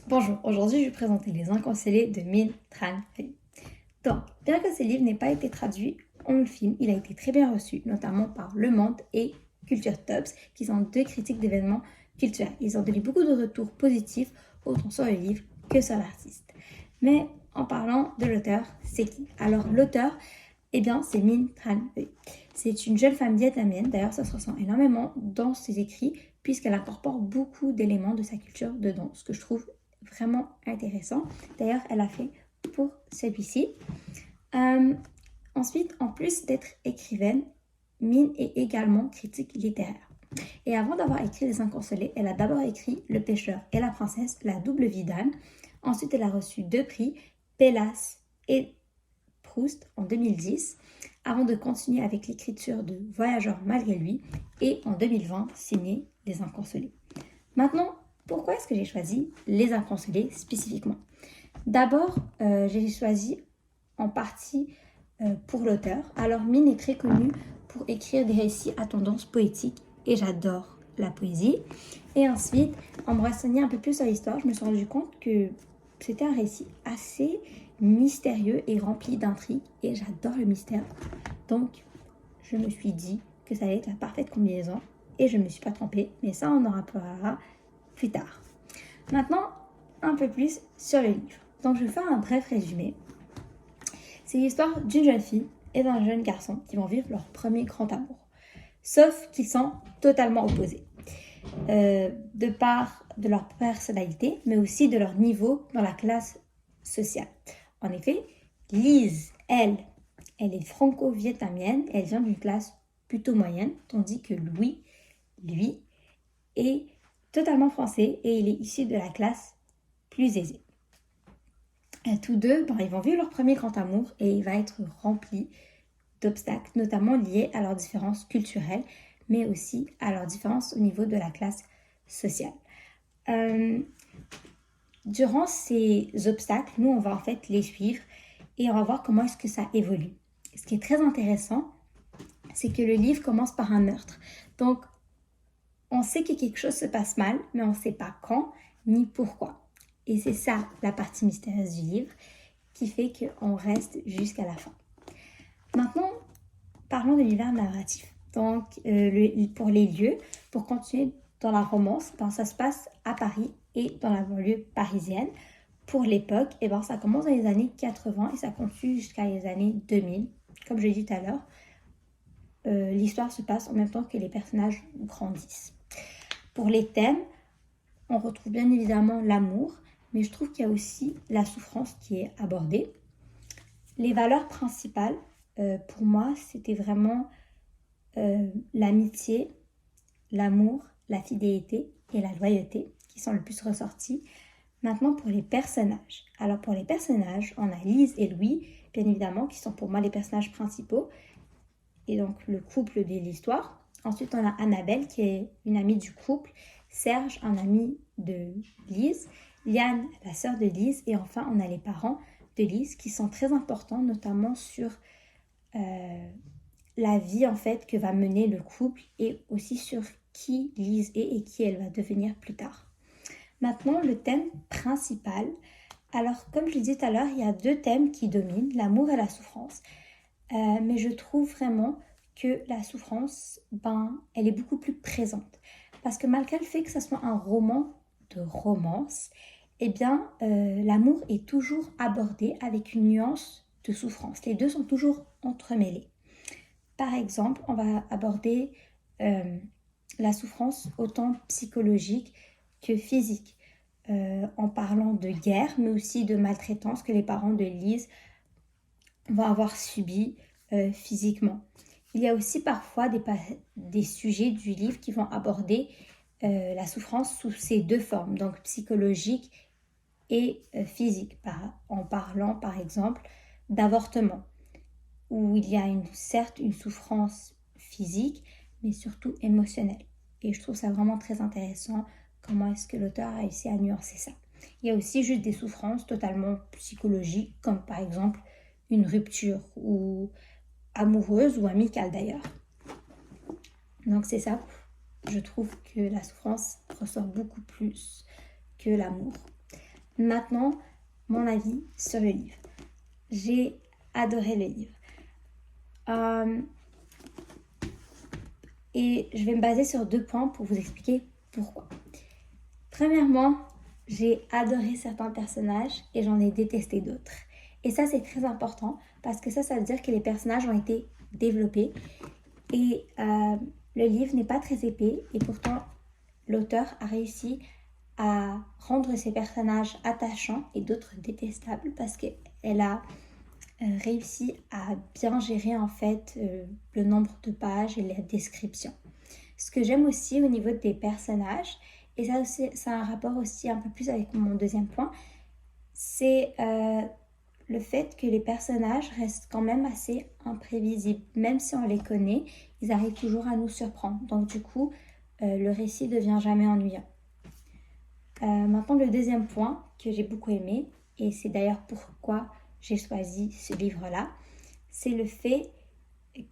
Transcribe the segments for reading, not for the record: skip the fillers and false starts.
Bonjour, aujourd'hui je vais présenter Les Incancellés de Min Tran Phai. Donc, bien que ce livre n'ait pas été traduit en film, il a été très bien reçu, notamment par Le Monde et Culture Tops, qui sont deux critiques d'événements culturels. Ils ont donné beaucoup de retours positifs autant sur le livre que sur l'artiste. Mais en parlant de l'auteur, c'est qui? Alors l'auteur, c'est Min Tran Phai. C'est une jeune femme vietnamienne, d'ailleurs ça se ressent énormément dans ses écrits, puisqu'elle incorpore beaucoup d'éléments de sa culture dedans, ce que je trouve vraiment intéressant. D'ailleurs, elle a fait pour celui-ci. Ensuite, en plus d'être écrivaine, Min est également critique littéraire. Et avant d'avoir écrit Les Inconsolés, elle a d'abord écrit Le Pêcheur et la Princesse, la double vie d'Anne. Ensuite, elle a reçu 2 prix, Pélas et Proust en 2010, avant de continuer avec l'écriture de Voyageur malgré lui et en 2020, signer Les Inconsolés. Maintenant, pourquoi est-ce que j'ai choisi Les Inconsolés spécifiquement? D'abord, j'ai choisi en partie pour l'auteur. Alors, Min est très connue pour écrire des récits à tendance poétique et j'adore la poésie. Et ensuite, en me renseignant un peu plus sur l'histoire, je me suis rendu compte que c'était un récit assez mystérieux et rempli d'intrigues et j'adore le mystère. Donc, je me suis dit que ça allait être la parfaite combinaison et je ne me suis pas trompée, mais ça on en reparlera plus tard. Maintenant, un peu plus sur le livre. Donc, je vais faire un bref résumé. C'est l'histoire d'une jeune fille et d'un jeune garçon qui vont vivre leur premier grand amour. Sauf qu'ils sont totalement opposés. De part de leur personnalité, mais aussi de leur niveau dans la classe sociale. En effet, Lise, elle est franco-vietnamienne, elle vient d'une classe plutôt moyenne, tandis que Louis, lui, est totalement français et il est issu de la classe plus aisée. Tous deux, ils vont vivre leur premier grand amour et il va être rempli d'obstacles, notamment liés à leurs différences culturelles, mais aussi à leurs différences au niveau de la classe sociale. Durant ces obstacles, nous, on va en fait les suivre et on va voir comment est-ce que ça évolue. Ce qui est très intéressant, c'est que le livre commence par un meurtre. Donc, on sait que quelque chose se passe mal, mais on ne sait pas quand ni pourquoi. Et c'est ça la partie mystérieuse du livre qui fait qu'on reste jusqu'à la fin. Maintenant, parlons de l'univers narratif. Donc, pour les lieux, pour continuer dans la romance, ça se passe à Paris et dans la banlieue parisienne. Pour l'époque, ça commence dans les années 80 et ça continue jusqu'à les années 2000. Comme je l'ai dit tout à l'heure, l'histoire se passe en même temps que les personnages grandissent. Pour les thèmes, on retrouve bien évidemment l'amour, mais je trouve qu'il y a aussi la souffrance qui est abordée. Les valeurs principales, pour moi, c'était vraiment l'amitié, l'amour, la fidélité et la loyauté qui sont le plus ressortis. Maintenant, pour les personnages. Alors, pour les personnages, on a Lise et Louis, bien évidemment, qui sont pour moi les personnages principaux et donc le couple de l'histoire. Ensuite, on a Annabelle, qui est une amie du couple, Serge, un ami de Lise, Liane, la sœur de Lise, et enfin, on a les parents de Lise qui sont très importants, notamment sur la vie en fait que va mener le couple et aussi sur qui Lise est et qui elle va devenir plus tard. Maintenant, le thème principal. Alors, comme je l'ai dit tout à l'heure, il y a 2 thèmes qui dominent, l'amour et la souffrance. Mais je trouve vraiment que la souffrance, elle est beaucoup plus présente. Parce que malgré le fait que ce soit un roman de romance, l'amour est toujours abordé avec une nuance de souffrance. Les deux sont toujours entremêlés. Par exemple, on va aborder la souffrance autant psychologique que physique, en parlant de guerre, mais aussi de maltraitance que les parents de Lise vont avoir subi physiquement. Il y a aussi parfois des sujets du livre qui vont aborder la souffrance sous ces 2 formes, donc psychologique et physique, en parlant par exemple d'avortement, où il y a certes une souffrance physique, mais surtout émotionnelle. Et je trouve ça vraiment très intéressant, comment est-ce que l'auteur a réussi à nuancer ça. Il y a aussi juste des souffrances totalement psychologiques, comme par exemple une rupture, ou amoureuse ou amicale d'ailleurs. Donc c'est ça, je trouve que la souffrance ressort beaucoup plus que l'amour. Maintenant, mon avis sur le livre. J'ai adoré le livre. Et je vais me baser sur 2 points pour vous expliquer pourquoi. Premièrement, j'ai adoré certains personnages et j'en ai détesté d'autres. Et ça, c'est très important parce que ça veut dire que les personnages ont été développés. Et le livre n'est pas très épais et pourtant, l'auteur a réussi à rendre ces personnages attachants et d'autres détestables parce qu'elle a réussi à bien gérer en fait le nombre de pages et la description. Ce que j'aime aussi au niveau des personnages, et ça a un rapport aussi un peu plus avec mon 2e point, c'est le fait que les personnages restent quand même assez imprévisibles. Même si on les connaît, ils arrivent toujours à nous surprendre. Donc du coup, le récit ne devient jamais ennuyant. Maintenant, le 2e point que j'ai beaucoup aimé, et c'est d'ailleurs pourquoi j'ai choisi ce livre-là, c'est le fait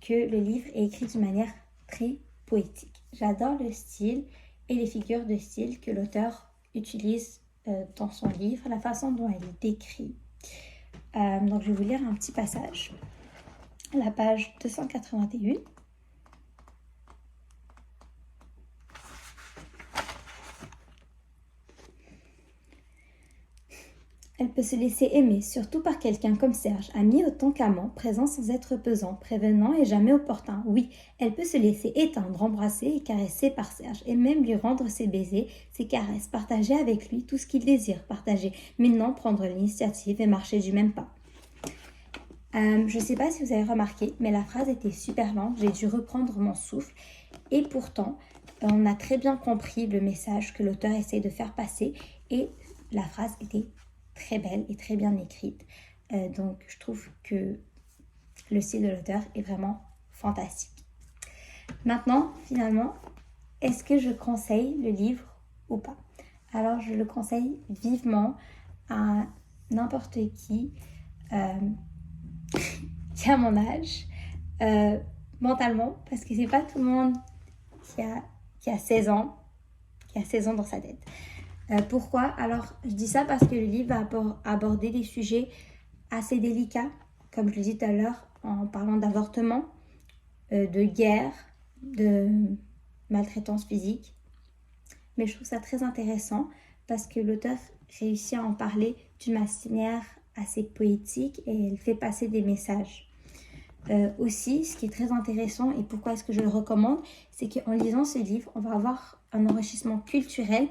que le livre est écrit d'une manière très poétique. J'adore le style et les figures de style que l'auteur utilise dans son livre, la façon dont elle décrit. Donc je vais vous lire un petit passage. La page 281. Elle peut se laisser aimer, surtout par quelqu'un comme Serge, ami autant qu'amant, présent sans être pesant, prévenant et jamais opportun. Oui, elle peut se laisser éteindre, embrasser et caresser par Serge, et même lui rendre ses baisers, ses caresses, partager avec lui tout ce qu'il désire partager, mais non prendre l'initiative et marcher du même pas. Je ne sais pas si vous avez remarqué, mais la phrase était super lente, j'ai dû reprendre mon souffle, et pourtant, on a très bien compris le message que l'auteur essaie de faire passer, et la phrase était très belle et très bien écrite. Donc je trouve que le style de l'auteur est vraiment fantastique. Maintenant, finalement, est-ce que je conseille le livre ou pas? Alors je le conseille vivement à n'importe qui qui a mon âge, mentalement, parce que c'est pas tout le monde qui a 16 ans dans sa tête. Pourquoi? Alors, je dis ça parce que le livre va aborder des sujets assez délicats, comme je le dis tout à l'heure, en parlant d'avortement, de guerre, de maltraitance physique. Mais je trouve ça très intéressant parce que l'auteur réussit à en parler d'une manière assez poétique et elle fait passer des messages. Aussi, ce qui est très intéressant et pourquoi est-ce que je le recommande, c'est qu'en lisant ce livre, on va avoir un enrichissement culturel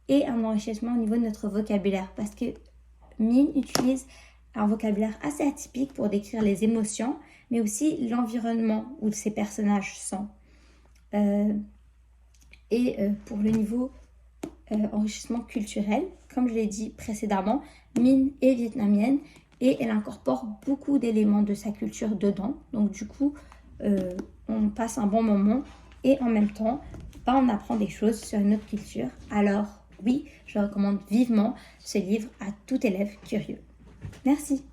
et un enrichissement au niveau de notre vocabulaire parce que Min utilise un vocabulaire assez atypique pour décrire les émotions, mais aussi l'environnement où ces personnages sont. Pour le niveau enrichissement culturel, comme je l'ai dit précédemment, Min est vietnamienne et elle incorpore beaucoup d'éléments de sa culture dedans. Donc du coup, on passe un bon moment et en même temps, on apprend des choses sur une autre culture. Alors oui, je recommande vivement ce livre à tout élève curieux. Merci.